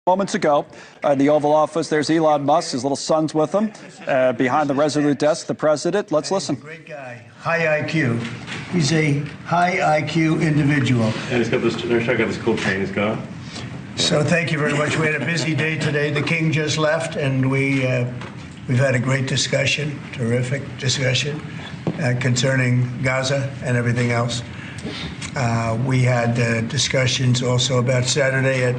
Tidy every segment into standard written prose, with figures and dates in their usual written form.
Moments ago, in the Oval Office, there's Elon Musk. His little son's with him. Behind the Resolute desk, the president. Let's listen. Great guy. High IQ. He's a high IQ individual. And he's got this, check out this cool chain he's got. So thank you very much. We had a busy day today. The king just left, and we've had a great discussion, terrific discussion concerning Gaza and everything else. We had discussions also about Saturday at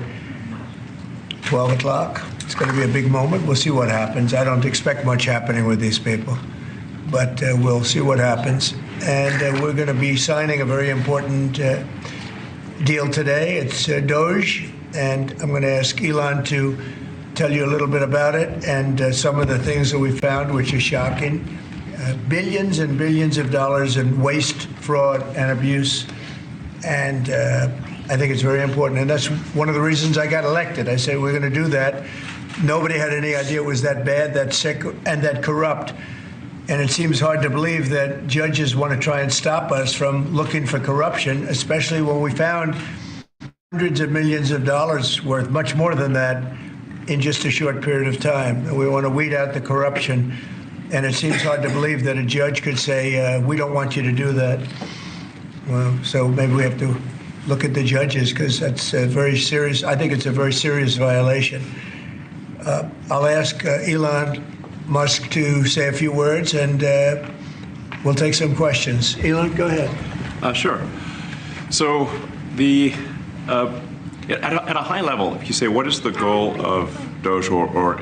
12 o'clock. It's going to be a big moment. We'll see what happens. I don't expect much happening with these people, but we'll see what happens. And we're going to be signing a very important deal today. It's DOGE, and I'm going to ask Elon to tell you a little bit about it and some of the things that we found, which are shocking. Billions and billions of dollars in waste, fraud, and abuse. And I think it's very important. And that's one of the reasons I got elected. I said, we're going to do that. Nobody had any idea it was that bad, that sick, and that corrupt. And it seems hard to believe that judges want to try and stop us from looking for corruption, especially when we found hundreds of millions of dollars worth, much more than that, in just a short period of time. And we want to weed out the corruption. And it seems hard to believe that a judge could say, we don't want you to do that. Well, so maybe we have to look at the judges, because that's a very serious, I think it's a very serious violation. I'll ask Elon Musk to say a few words, and we'll take some questions. Elon, go ahead. Sure. So at a high level, if you say what is the goal of DOGE,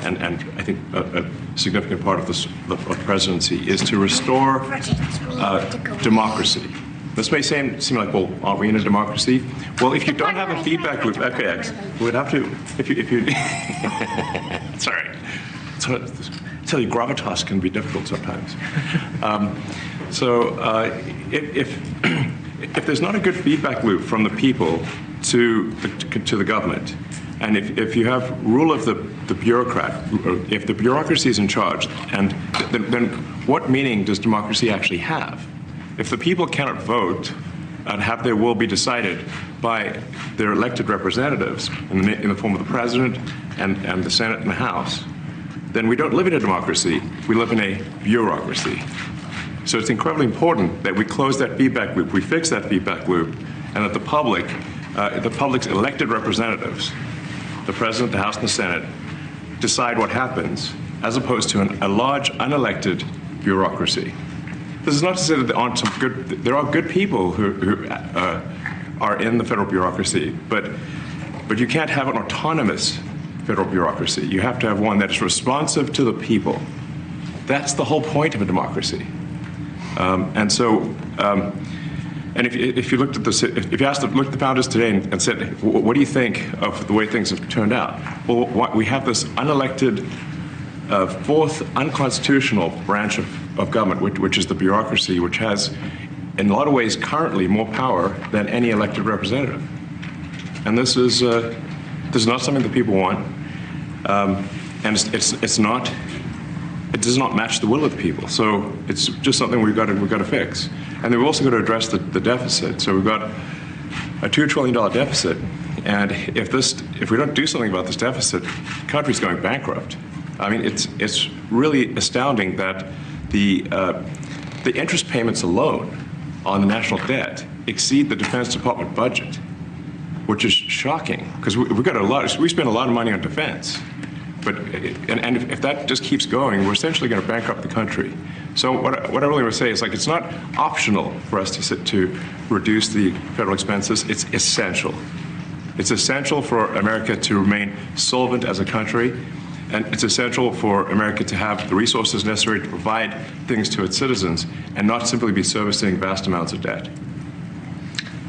and I think a significant part of the presidency is to restore democracy. This may seem like, well, aren't we in a democracy? Well, if you don't have a feedback loop, okay, we would have to, if you sorry. So, tell you, gravitas can be difficult sometimes. If there's not a good feedback loop from the people to the government, and if you have rule of the bureaucrat, if the bureaucracy is in charge, and then what meaning does democracy actually have? If the people cannot vote and have their will be decided by their elected representatives in the form of the president and the Senate and the House, then we don't live in a democracy. We live in a bureaucracy. So it's incredibly important that we close that feedback loop, we fix that feedback loop, and that the public's elected representatives, the president, the House, and the Senate, decide what happens, as opposed to a large unelected bureaucracy. This is not to say that there are good people who are in the federal bureaucracy, but you can't have an autonomous federal bureaucracy. You have to have one that is responsive to the people. That's the whole point of a democracy. And if you looked at if you looked at the founders today and said, what do you think of the way things have turned out? Well, we have this unelected, fourth unconstitutional branch of government, which is the bureaucracy, which has, in a lot of ways, currently more power than any elected representative. And this is not something that people want, and it does not match the will of the people. So it's just something we've got to fix. And then we've also got to address the deficit. So we've got a $2 trillion deficit, and if we don't do something about this deficit, the country's going bankrupt. I mean, it's really astounding that the interest payments alone on the national debt exceed the Defense Department budget, which is shocking, because we spend a lot of money on defense. But if that just keeps going, we're essentially going to bankrupt the country. So what I really want to say is, like, it's not optional for us to reduce the federal expenses. It's essential. It's essential for America to remain solvent as a country, and it's essential for America to have the resources necessary to provide things to its citizens and not simply be servicing vast amounts of debt.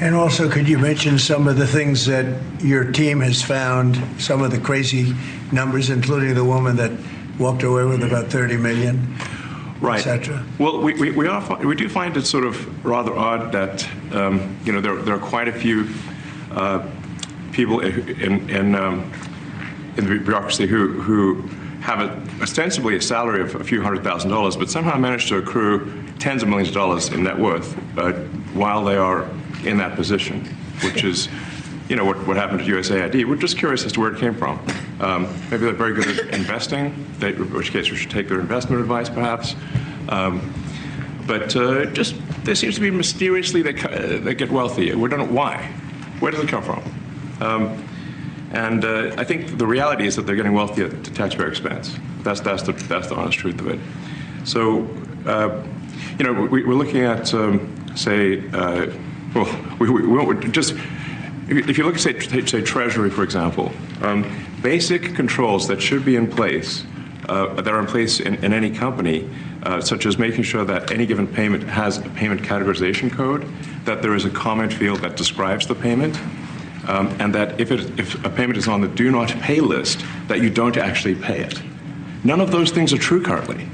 And also, could you mention some of the things that your team has found, some of the crazy numbers, including the woman that walked away with about $30 million, right, et cetera? Well, we do find it sort of rather odd that there are quite a few people in the bureaucracy who have ostensibly a salary of a few $100,000, but somehow manage to accrue tens of millions of dollars in net worth while they are in that position, which is what happened to USAID. We're just curious as to where it came from. Maybe they're very good at investing, in which case we should take their investment advice, perhaps. But just there seems to be mysteriously they get wealthy. We don't know why. Where does it come from? And I think the reality is that they're getting wealthy at the taxpayer expense. That's the honest truth of it. So, we're looking at, if you look at, say, Treasury, for example, basic controls that should be in place, that are in place in any company, such as making sure that any given payment has a payment categorization code, that there is a comment field that describes the payment, and that if a payment is on the do not pay list, that you don't actually pay it. None of those things are true currently.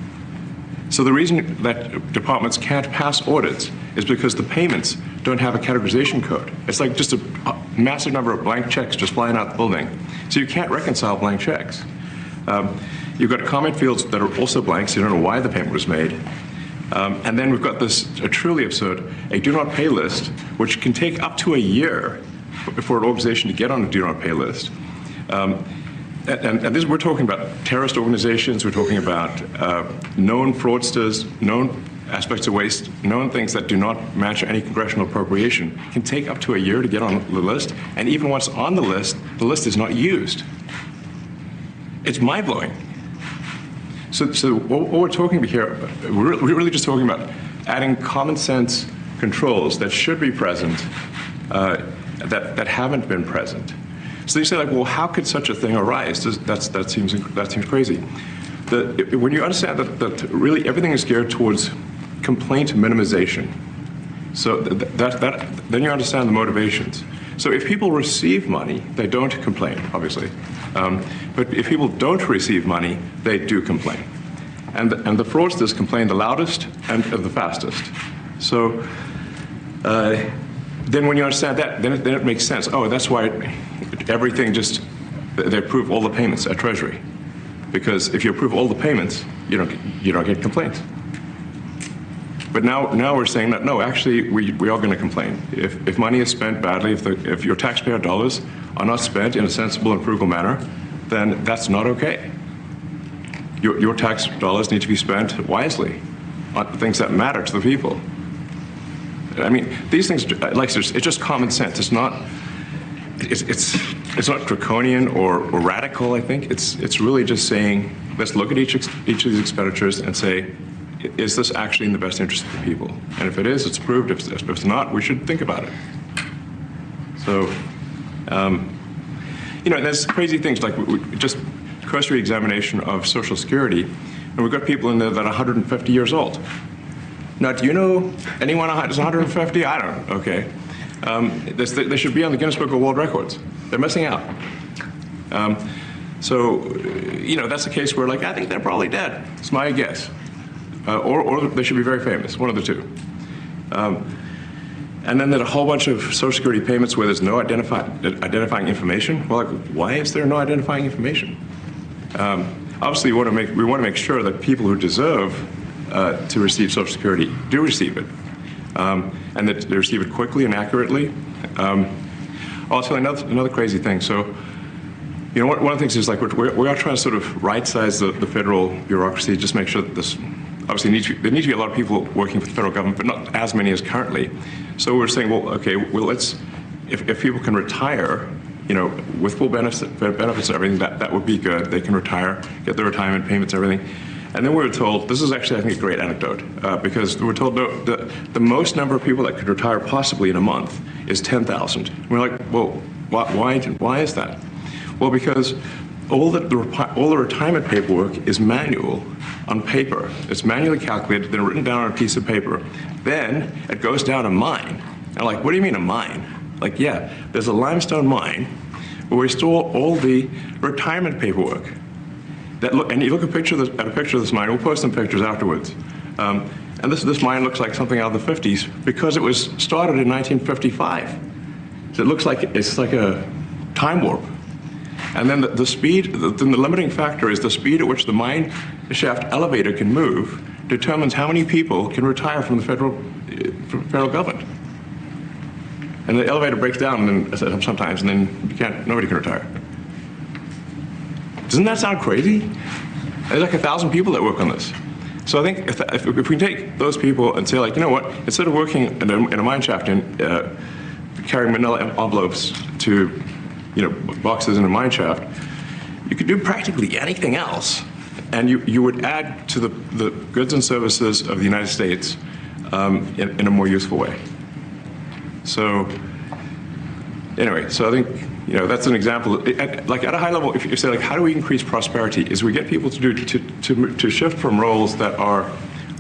So the reason that departments can't pass audits is because the payments don't have a categorization code. It's like just a massive number of blank checks just flying out the building. So you can't reconcile blank checks. You've got comment fields that are also blank, so you don't know why the payment was made. And then we've got this truly absurd, a do not pay list, which can take up to a year for an organization to get on a do not pay list. And this, we're talking about terrorist organizations, we're talking about known fraudsters, known aspects of waste, known things that do not match any congressional appropriation, can take up to a year to get on the list, and even once on the list is not used. It's mind-blowing. So what we're talking about here, we're really just talking about adding common sense controls that should be present, that haven't been present. So you say, like, well, how could such a thing arise? That seems crazy. When you understand that really everything is geared towards complaint minimization, so then you understand the motivations. So if people receive money, they don't complain, obviously. But if people don't receive money, they do complain. And the fraudsters complain the loudest and the fastest. So then when you understand that, then it makes sense. Oh, that's why everything they approve all the payments at Treasury. Because if you approve all the payments, you don't get complaints. But now we're saying that, no, actually, we are going to complain. If money is spent badly, if your taxpayer dollars are not spent in a sensible and frugal manner, then that's not okay. Your tax dollars need to be spent wisely on things that matter to the people. I mean, these things, like, it's just common sense. It's not draconian or radical, I think. It's really just saying, let's look at each of these expenditures and say, is this actually in the best interest of the people? And if it is, it's approved. If it's not, we should think about it. So, there's crazy things like just cursory examination of Social Security, and we've got people in there that are 150 years old. Now, do you know anyone who's 150? I don't. Okay. They should be on the Guinness Book of World Records. They're missing out. So, that's a case where, like, I think they're probably dead. It's my guess. Or they should be very famous, one of the two. And then there's a whole bunch of Social Security payments where there's no identifying information. Well, like, why is there no identifying information? Obviously, we want to make sure that people who deserve to receive Social Security do receive it, and that they receive it quickly and accurately. Also, another crazy thing. So, one of the things is, like, we are trying to sort of right-size the federal bureaucracy, just make sure that this. Obviously, there need to be a lot of people working for the federal government, but not as many as currently. So we're saying, well, okay, well, if people can retire, with full benefits and everything, that would be good. They can retire, get their retirement payments, everything. And then we were told, this is actually, I think, a great anecdote, because we were told the most number of people that could retire possibly in a month is 10,000. We're like, well, why is that? Well, because all the retirement paperwork is manual on paper. It's manually calculated, then written down on a piece of paper. Then it goes down a mine. And like, what do you mean a mine? Like, yeah, there's a limestone mine where we store all the retirement paperwork. And you look at a picture of this mine. We'll post some pictures afterwards. And this mine looks like something out of the 50s because it was started in 1955. So it looks like it's like a time warp. And then the speed, the limiting factor is the speed at which the mine shaft elevator can move determines how many people can retire from the federal government. And the elevator breaks down and then, sometimes, and then nobody can retire. Doesn't that sound crazy? There's like 1,000 people that work on this. So I think if we can take those people and say, like, you know what, instead of working in a mine shaft and carrying manila envelopes to, boxes in a mine shaft, you could do practically anything else, and you would add to the goods and services of the United States in a more useful way. So anyway, so I think that's an example. Like at a high level, if you say, like, how do we increase prosperity? Is we get people to shift from roles that are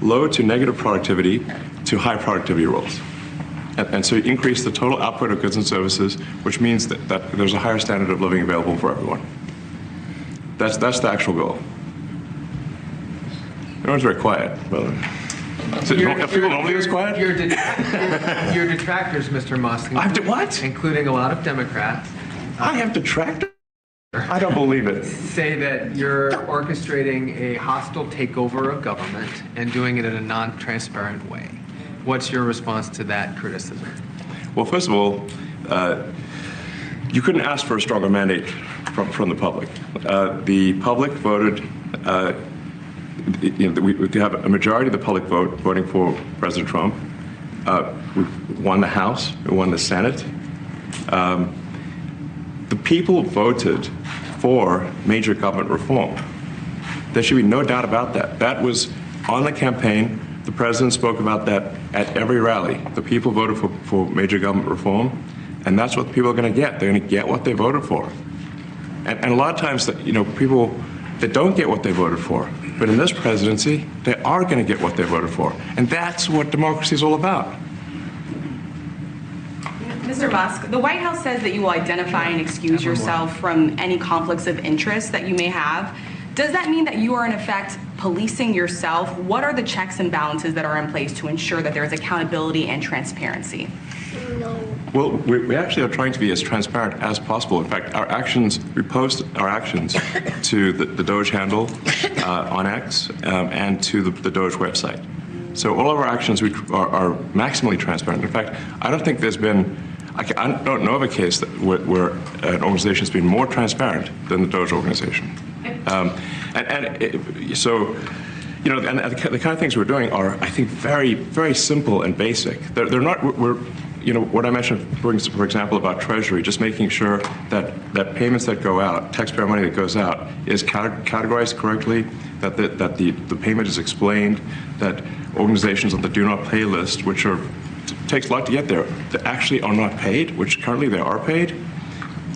low to negative productivity to high productivity roles. And so you increase the total output of goods and services, which means that there's a higher standard of living available for everyone. That's the actual goal. Everyone's very quiet. Are people normally this quiet? Your detractors, Mr. Musk, what? including a lot of Democrats, I have detractors? I don't believe it. say that you're orchestrating a hostile takeover of government and doing it in a non-transparent way. What's your response to that criticism? Well, first of all, you couldn't ask for a stronger mandate from the public. The public voted. We have a majority of the public voting for President Trump. We won the House. We won the Senate. The people voted for major government reform. There should be no doubt about that. That was on the campaign. The president spoke about that at every rally. The people voted for major government reform, and that's what the people are going to get. They're going to get what they voted for. And a lot of times, people that don't get what they voted for, but in this presidency, they are going to get what they voted for. And that's what democracy is all about. Mr. Musk, the White House says that you will identify and excuse yourself from any conflicts of interest that you may have. Does that mean that you are, in effect, policing yourself? What are the checks and balances that are in place to ensure that there is accountability and transparency? Well, we actually are trying to be as transparent as possible. In fact, we post our actions to the DOGE handle on X and to the DOGE website. So all of our actions are maximally transparent. In fact, I don't think there's been, I don't know of a case where an organization has been more transparent than the DOGE organization. So, and the kind of things we're doing are, I think, very, very simple and basic. They're not, what I mentioned, for example, about Treasury, just making sure that payments that go out, taxpayer money that goes out, is categorized correctly, that the payment is explained, that organizations on the do not pay list, which takes a lot to get there, that actually are not paid, which currently they are paid.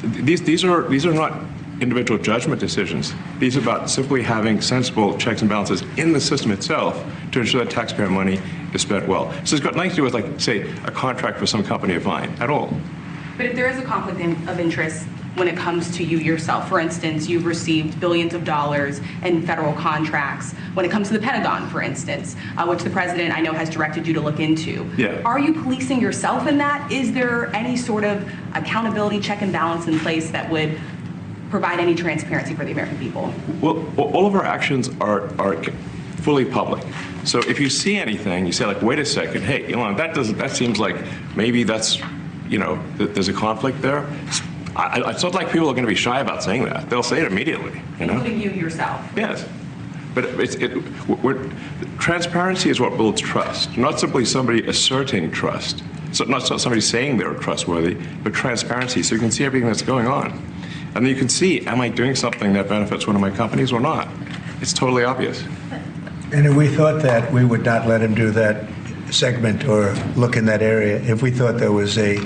These are not individual judgment decisions. These are about simply having sensible checks and balances in the system itself to ensure that taxpayer money is spent well. So it's got nothing to do with, like, say, a contract for some company of mine at all. But if there is a conflict of interest when it comes to you yourself, for instance, you've received billions of dollars in federal contracts when it comes to the Pentagon, for instance, which the president, I know, has directed you to look into. Yeah. Are you policing yourself in that? Is there any sort of accountability check and balance in place that would provide any transparency for the American people? Well, all of our actions are fully public. So if you see anything, you say, like, wait a second, hey, Elon, that seems like maybe that's, there's a conflict there. It's not like people are going to be shy about saying that. They'll say it immediately. Including you yourself. Yes. But transparency is what builds trust, not simply somebody asserting trust. So not somebody saying they're trustworthy, but transparency, so you can see everything that's going on. And then you can see, am I doing something that benefits one of my companies or not? It's totally obvious. And if we thought that, we would not let him do that segment or look in that area if we thought there was a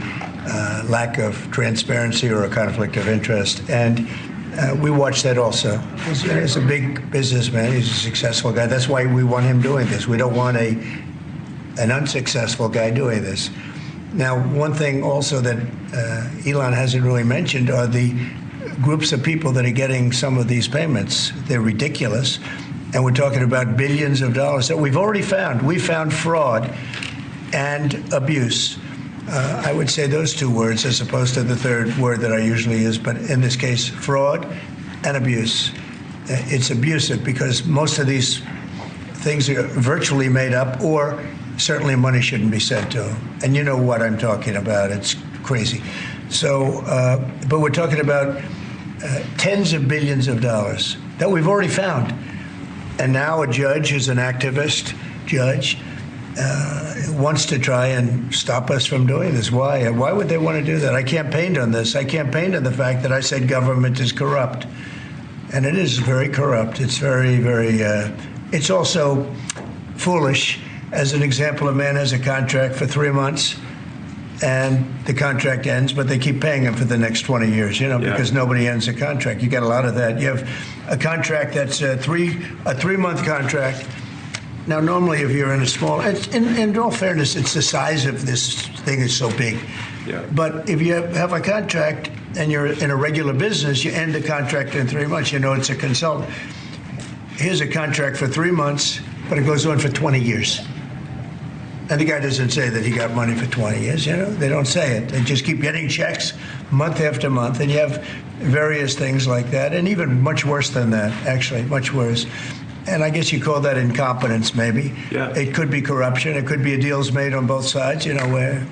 lack of transparency or a conflict of interest. And we watch that also. He's a big businessman. He's a successful guy. That's why we want him doing this. We don't want an unsuccessful guy doing this. Now, one thing also that Elon hasn't really mentioned are the groups of people that are getting some of these payments. They're ridiculous. And we're talking about billions of dollars that we've already found. We found fraud and abuse. I would say those two words as opposed to the third word that I usually use, but in this case, fraud and abuse. It's abusive because most of these things are virtually made up, or certainly money shouldn't be sent to them. And you know what I'm talking about. It's crazy. So, but we're talking about tens of billions of dollars that we've already found. And now a judge who's an activist judge wants to try and stop us from doing this. Why? Why would they want to do that? I campaigned on this. I campaigned on the fact that I said government is corrupt. And it is very corrupt. It's very, very, it's also foolish. As an example, a man has a contract for 3 months and the contract ends, but they keep paying him for the next 20 years, because nobody ends a contract. You get a lot of that. You have a contract that's a 3-month contract. Now, normally, if you're in a small, in all fairness, it's the size of this thing is so big. Yeah. But if you have a contract and you're in a regular business, you end the contract in 3 months. It's a consultant. Here's a contract for 3 months, but it goes on for 20 years. And the guy doesn't say that he got money for 20 years, They don't say it. They just keep getting checks month after month. And you have various things like that, and even much worse than that, actually, much worse. And I guess you call that incompetence, maybe. Yeah. It could be corruption. It could be deals made on both sides, where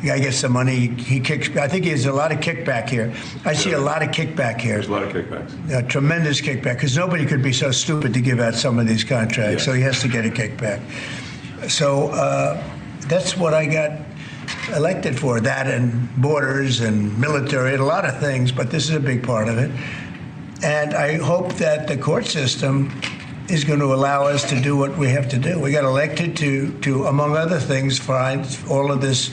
I guess the money he kicks. I think there's a lot of kickback here. I see a lot of kickback here. There's a lot of kickbacks. Tremendous kickback, because nobody could be so stupid to give out some of these contracts. So he has to get a kickback. So that's what I got elected for, that and borders and military and a lot of things, but this is a big part of it. And I hope that the court system is going to allow us to do what we have to do. We got elected to among other things, find all of this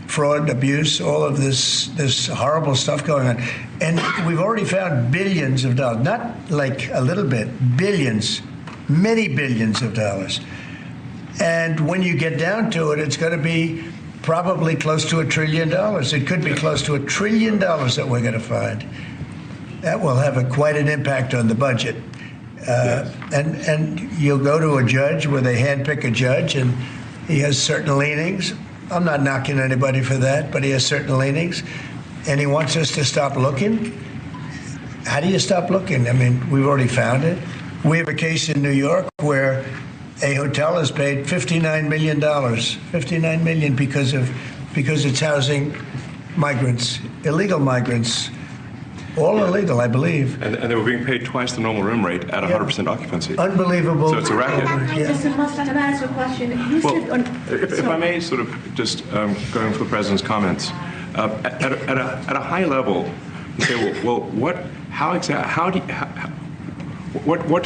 fraud, abuse, all of this horrible stuff going on. And we've already found billions of dollars, not like a little bit, billions, many billions of dollars. And when you get down to it, it's going to be probably close to $1 trillion. It could be close to $1 trillion that we're going to find. That will have quite an impact on the budget. And you'll go to a judge where they handpick a judge, and he has certain leanings. I'm not knocking anybody for that, but he has certain leanings. And he wants us to stop looking. How do you stop looking? I mean, we've already found it. We have a case in New York where a hotel has paid $59 million, $59 million because it's housing migrants, illegal migrants, all illegal, I believe. And they were being paid twice the normal room rate at 100% occupancy. Unbelievable. So it's a racket. Mr. Musk, can I ask a question? You Well, said if I may sort of just going for the president's comments, at a high level, you say, well, what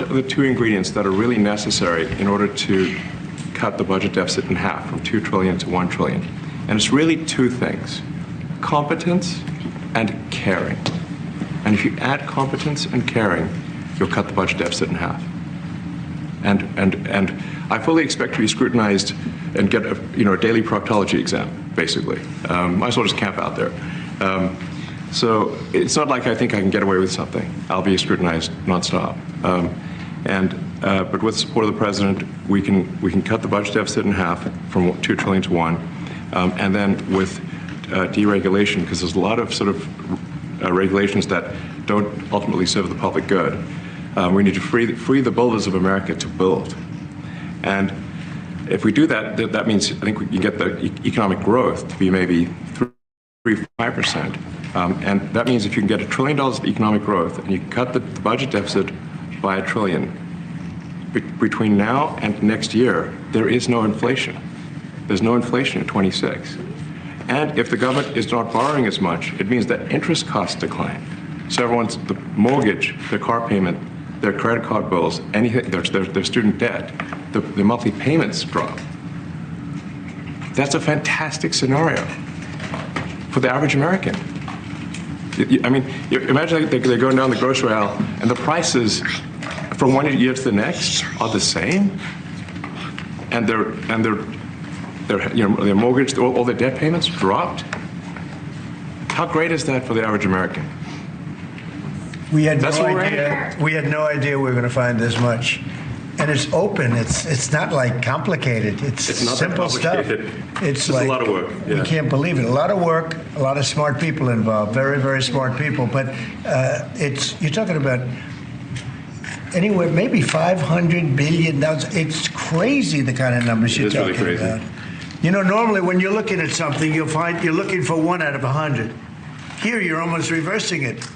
are the two ingredients that are really necessary in order to cut the budget deficit in half from $2 trillion to $1 trillion? And it's really two things: competence and caring. And if you add competence and caring, you'll cut the budget deficit in half. And I fully expect to be scrutinized and get a daily proctology exam, basically. Might as well just camp out there. So it's not like I think I can get away with something. I'll be scrutinized nonstop. But with the support of the president, we can cut the budget deficit in half from $2 trillion to $1 trillion, and then with deregulation, because there's a lot of sort of regulations that don't ultimately serve the public good. We need to free the builders of America to build, and if we do that, that means I think we can get the economic growth to be maybe 3-5%. And that means if you can get $1 trillion of economic growth and you can cut the budget deficit by $1 trillion, between now and next year, there is no inflation. There's no inflation in 26. And if the government is not borrowing as much, it means that interest costs decline. So the mortgage, their car payment, their credit card bills, anything, their student debt, the monthly payments drop. That's a fantastic scenario for the average American. I mean, imagine they're going down the grocery aisle and the prices from one year to the next are the same, and their mortgage, all their debt payments dropped. How great is that for the average American? We had That's no what we're idea. We had no idea we were going to find this much, and it's open. It's not like complicated. It's not simple stuff. It's like a lot of work. Yeah. You can't believe it. A lot of work. A lot of smart people involved. Very, very smart people. But you're talking about anywhere maybe $500 billion. It's crazy the kind of numbers you're talking about. You know, normally when you're looking at something, you'll find you're looking for 1 out of 100. Here, you're almost reversing it.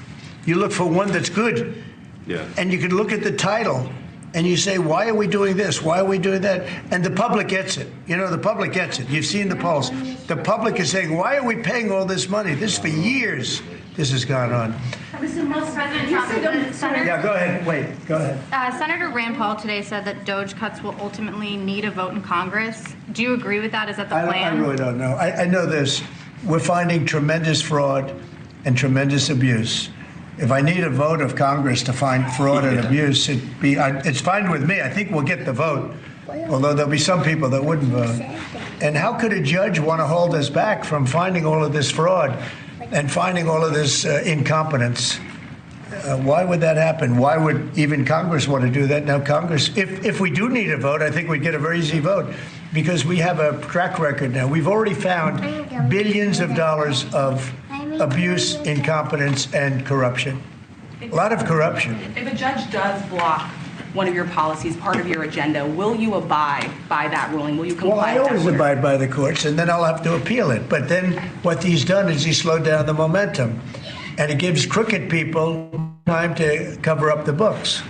You look for one that's good. Yeah. And you can look at the title and you say, why are we doing this? Why are we doing that? And the public gets it. You know, the public gets it. You've seen the polls. The public is saying, why are we paying all this money? This for years, this has gone on. Mr. Musk, President you Trump, said Senator, Yeah, go ahead. Wait, go ahead. Senator Rand Paul today said that DOGE cuts will ultimately need a vote in Congress. Do you agree with that? Is that the I plan? really don't know. I know this. We're finding tremendous fraud and tremendous abuse. If I need a vote of Congress to find fraud and abuse, it's fine with me. I think we'll get the vote, although there'll be some people that wouldn't vote. And how could a judge want to hold us back from finding all of this fraud and finding all of this incompetence? Why would that happen? Why would even Congress want to do that? Now, Congress, if we do need a vote, I think we'd get a very easy vote because we have a track record now. We've already found billions of dollars of abuse, incompetence, and corruption. A lot of corruption. If a judge does block one of your policies, part of your agenda, will you abide by that ruling? Will you comply Well, I with that always order? abide by the courts, and then I'll have to appeal it. But then what he's done is he's slowed down the momentum, and it gives crooked people time to cover up the books.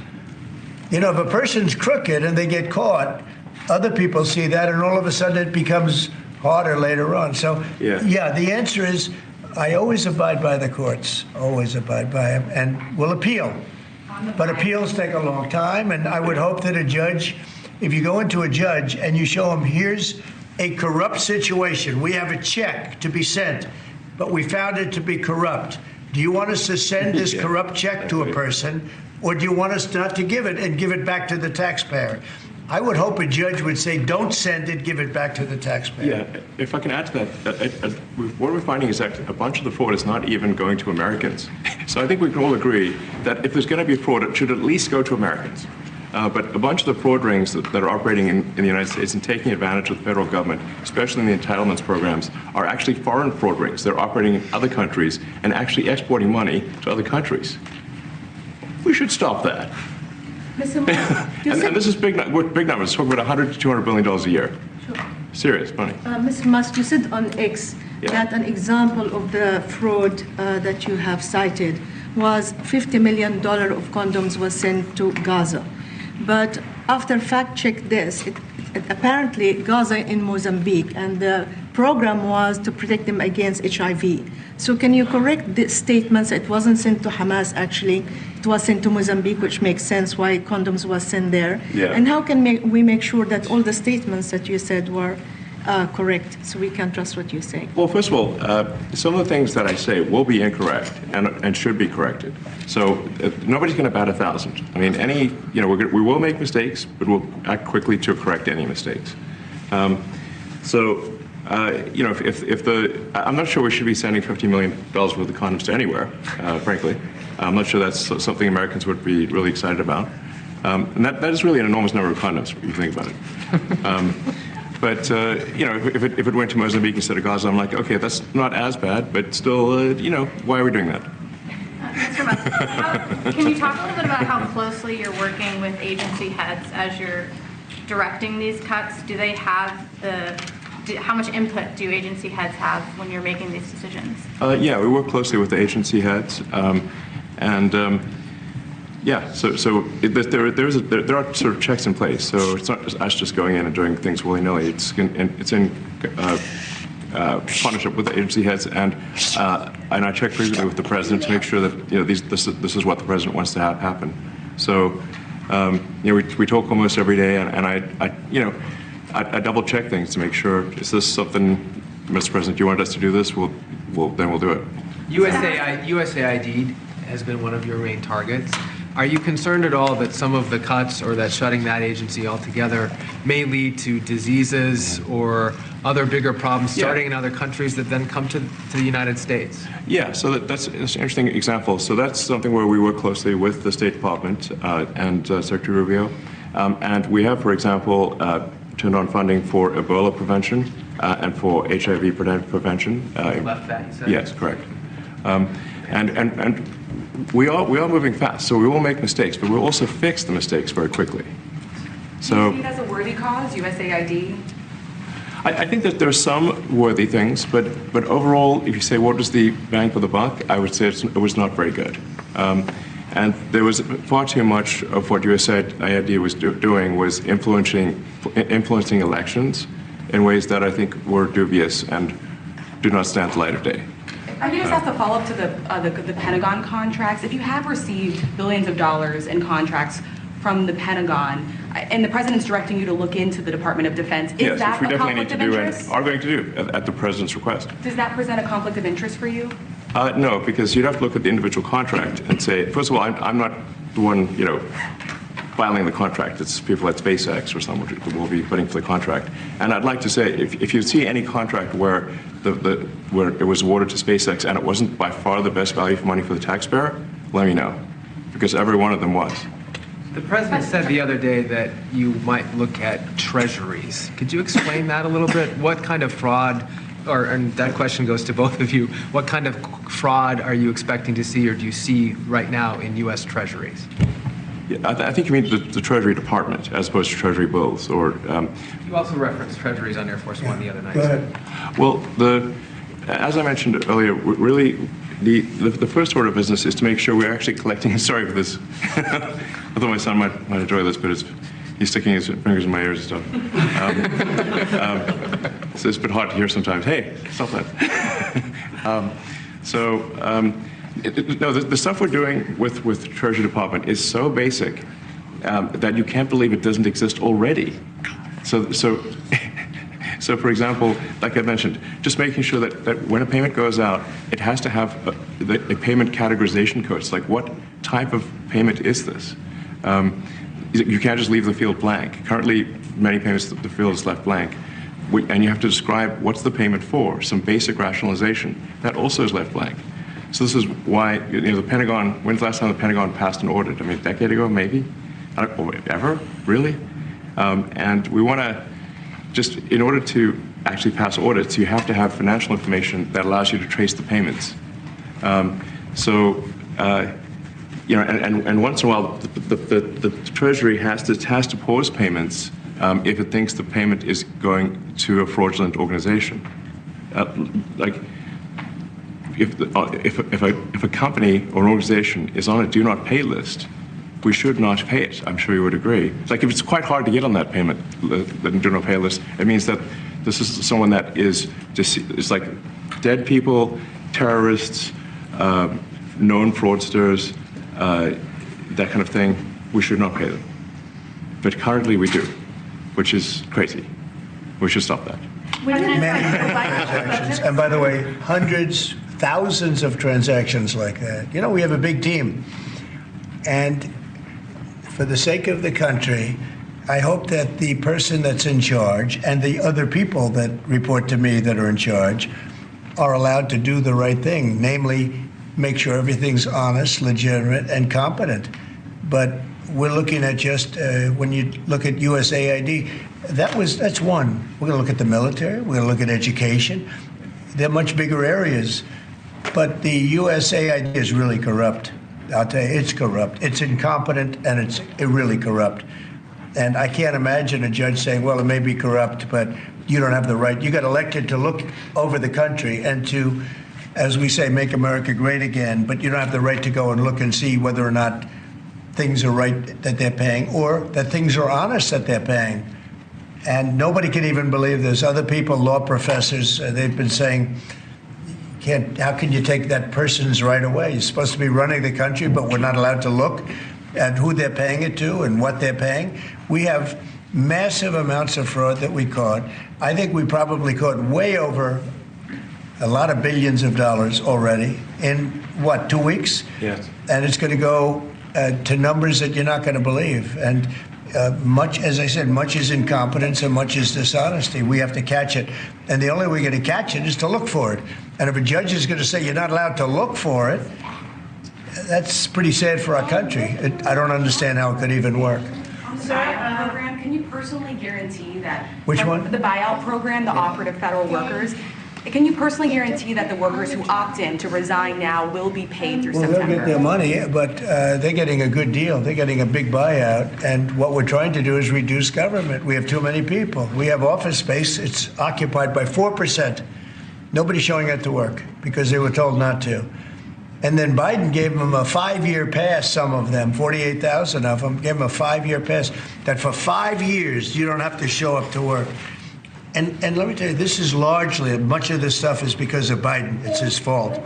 You know, if a person's crooked and they get caught, other people see that, and all of a sudden it becomes harder later on. So, yeah, the answer is I always abide by the courts, always abide by them, and will appeal. But appeals take a long time, and I would hope that a judge, if you go into a judge and you show him, here's a corrupt situation, we have a check to be sent, but we found it to be corrupt. Do you want us to send this corrupt check to a person, or do you want us not to give it and give it back to the taxpayer? I would hope a judge would say, don't send it, give it back to the taxpayer. Yeah, if I can add to that, what we're finding is that a bunch of the fraud is not even going to Americans. So I think we can all agree that if there's going to be fraud, it should at least go to Americans. But a bunch of the fraud rings that are operating in the United States and taking advantage of the federal government, especially in the entitlements programs, are actually foreign fraud rings. They're operating in other countries and actually exporting money to other countries. We should stop that. Mr. Musk, And this is big numbers. We're talking about $100 to $200 billion a year. Sure. Serious money. Mr. Musk, you said on X that an example of the fraud that you have cited was $50 million of condoms was sent to Gaza. But after fact check this, it apparently Gaza in Mozambique, and the program was to protect them against HIV. So can you correct the statements? It wasn't sent to Hamas, actually. It was sent to Mozambique, which makes sense why condoms was sent there. Yeah. And how can we make sure that all the statements that you said were correct, so we can trust what you say? Well, first of all, some of the things that I say will be incorrect and should be corrected. So nobody's going to bat 1,000. I mean, we will make mistakes, but we'll act quickly to correct any mistakes. I'm not sure we should be sending $50 million worth of condoms to anywhere, frankly. I'm not sure that's something Americans would be really excited about. And that is really an enormous number of condoms, if you think about it. But if it went to Mozambique instead of Gaza, I'm like, okay, that's not as bad, but still, why are we doing that? Mr. Musk, can you talk a little bit about how closely you're working with agency heads as you're directing these cuts? Do they have how much input do agency heads have when you're making these decisions? Yeah, we work closely with the agency heads, there are sort of checks in place. So it's not just us just going in and doing things willy-nilly. It's in partnership with the agency heads, and I check frequently with the president to make sure that this is what the president wants to have happen. So we talk almost every day, and I double check things to make sure, is this something, Mr. President, you want us to do this? Then we'll do it. USAID has been one of your main targets. Are you concerned at all that some of the cuts or that shutting that agency altogether may lead to diseases or other bigger problems starting in other countries that then come to the United States? Yeah, so that's an interesting example. So that's something where we work closely with the State Department and Secretary Rubio. And we have, for example, turned on funding for Ebola prevention and for HIV prevention. Left that, you said? Yes, correct. And we are moving fast, so we will make mistakes, but we'll also fix the mistakes very quickly. So, do you see it as a worthy cause, USAID? I think that there are some worthy things, but overall, if you say what was the bang for the buck, I would say it was not very good. And there was far too much of what USAID was doing was influencing elections in ways that I think were dubious and do not stand the light of day. I can just ask a follow-up to the Pentagon contracts. If you have received billions of dollars in contracts from the Pentagon, and the president's directing you to look into the Department of Defense, is that we a definitely need conflict to of do interest? and are going to do at the president's request. Does that present a conflict of interest for you? No, because you'd have to look at the individual contract and say, first of all, I'm not the one, filing the contract. It's people at SpaceX or someone who will be putting for the contract. And I'd like to say, if you see any contract where where it was awarded to SpaceX and it wasn't by far the best value for money for the taxpayer, let me know, because every one of them was. The president said the other day that you might look at treasuries. Could you explain that a little bit? What kind of fraud, and that question goes to both of you, what kind of fraud are you expecting to see or do you see right now in U.S. treasuries? Yeah, I think you mean the Treasury Department as opposed to Treasury bills, or. You also referenced treasuries on Air Force One the other night. Go ahead. Well, as I mentioned earlier, really the first order of business is to make sure we're actually collecting. Sorry for this. I thought my son might enjoy this, but he's sticking his fingers in my ears and stuff. So it's a bit hard to hear sometimes. Hey, stop that. No, the stuff we're doing with the Treasury Department is so basic that you can't believe it doesn't exist already. So for example, like I mentioned, just making sure that when a payment goes out, it has to have a payment categorization code. It's like, what type of payment is this? You can't just leave the field blank. Currently, many payments, the field is left blank. And you have to describe what's the payment for, some basic rationalization. That also is left blank. So this is why, the Pentagon, when's the last time the Pentagon passed an audit? I mean, a decade ago, maybe? Ever? Really? And we want to, just in order to actually pass audits, you have to have financial information that allows you to trace the payments. And once in a while, the Treasury has to pause payments if it thinks the payment is going to a fraudulent organization. If a company or an organization is on a do not pay list, we should not pay it. I'm sure you would agree. It's like if it's quite hard to get on that payment, the do not pay list, it means that this is someone that is just, it's like dead people, terrorists, known fraudsters, that kind of thing. We should not pay them. But currently we do, which is crazy. We should stop that. Many transactions. And by the way, hundreds, thousands of transactions like that. We have a big team. And for the sake of the country, I hope that the person that's in charge and the other people that report to me that are in charge are allowed to do the right thing, namely make sure everything's honest, legitimate, and competent. But we're looking at just, when you look at USAID, that's one. We're going to look at the military. We're going to look at education. They're much bigger areas. But the USAID is really corrupt. I'll tell you, it's corrupt. It's incompetent, and it's really corrupt. And I can't imagine a judge saying, well, it may be corrupt, but you don't have the right. You got elected to look over the country and to, as we say, make America great again, but you don't have the right to go and look and see whether or not things are right that they're paying or that things are honest that they're paying. And nobody can even believe this. Other people, law professors, they've been saying, how can you take that person's right away? You're supposed to be running the country, but we're not allowed to look at who they're paying it to and what they're paying. We have massive amounts of fraud that we caught. I think we probably caught way over a lot of billions of dollars already in, 2 weeks? Yes. And it's going to go to numbers that you're not going to believe. And much, as I said, much is incompetence and much is dishonesty. We have to catch it. And the only way we're going to catch it is to look for it. And if a judge is going to say you're not allowed to look for it, that's pretty sad for our country. I don't understand how it could even work. On the buyout program, can you personally guarantee that? Which one? The buyout program, the operative federal workers. Can you personally guarantee that the workers who opt in to resign now will be paid through Well, September? they'll get their money, but they're getting a good deal. They're getting a big buyout. And what we're trying to do is reduce government. We have too many people. We have office space. It's occupied by 4%. Nobody's showing up to work because they were told not to. And then Biden gave them a 5-year pass, some of them, 48,000 of them, gave them a 5-year pass, that for 5 years you don't have to show up to work. And let me tell you, this is largely, much of this stuff is because of Biden. It's his fault.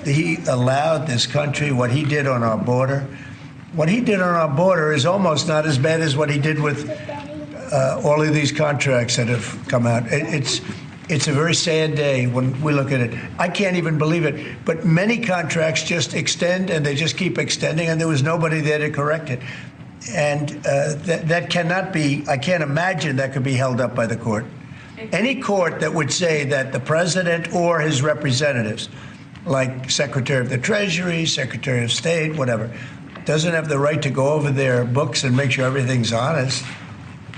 He allowed this country, what he did on our border. What he did on our border is almost not as bad as what he did with all of these contracts that have come out. It's a very sad day when we look at it. I can't even believe it. But many contracts just extend, and they just keep extending, and there was nobody there to correct it. And that cannot be, I can't imagine that could be held up by the court. Any court that would say that the president or his representatives, like Secretary of the Treasury, Secretary of State, whatever, doesn't have the right to go over their books and make sure everything's honest.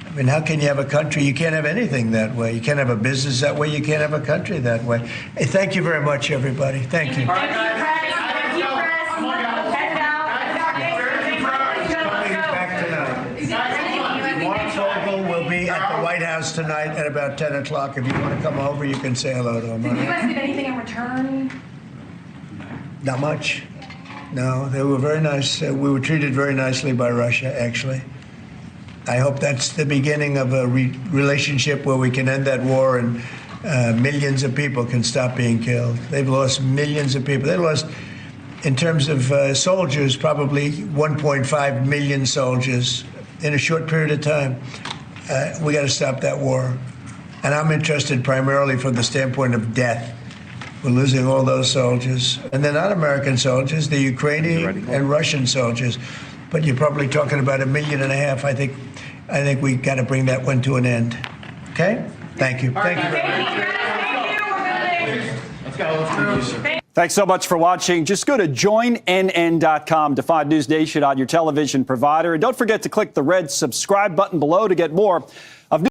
I mean, how can you have a country? You can't have anything that way. You can't have a business that way. You can't have a country that way. Hey, thank you very much, everybody. Thank you. Will be at the White House tonight at about 10 o'clock. If you want to come over, you can say hello to him. Did you guys get anything in return? Not much. No, they were very nice. We were treated very nicely by Russia, actually. I hope that's the beginning of a relationship where we can end that war and millions of people can stop being killed. They've lost millions of people. They lost, in terms of soldiers, probably 1.5 million soldiers in a short period of time. We got to stop that war. And I'm interested primarily from the standpoint of death. We're losing all those soldiers. And they're not American soldiers, they're Ukrainian and Russian soldiers. But you're probably talking about 1.5 million. I think we got to bring that one to an end. Okay? Thank you. Thank you very much. Thanks so much for watching. Just go to joinnn.com to find NewsNation on your television provider. And don't forget to click the red subscribe button below to get more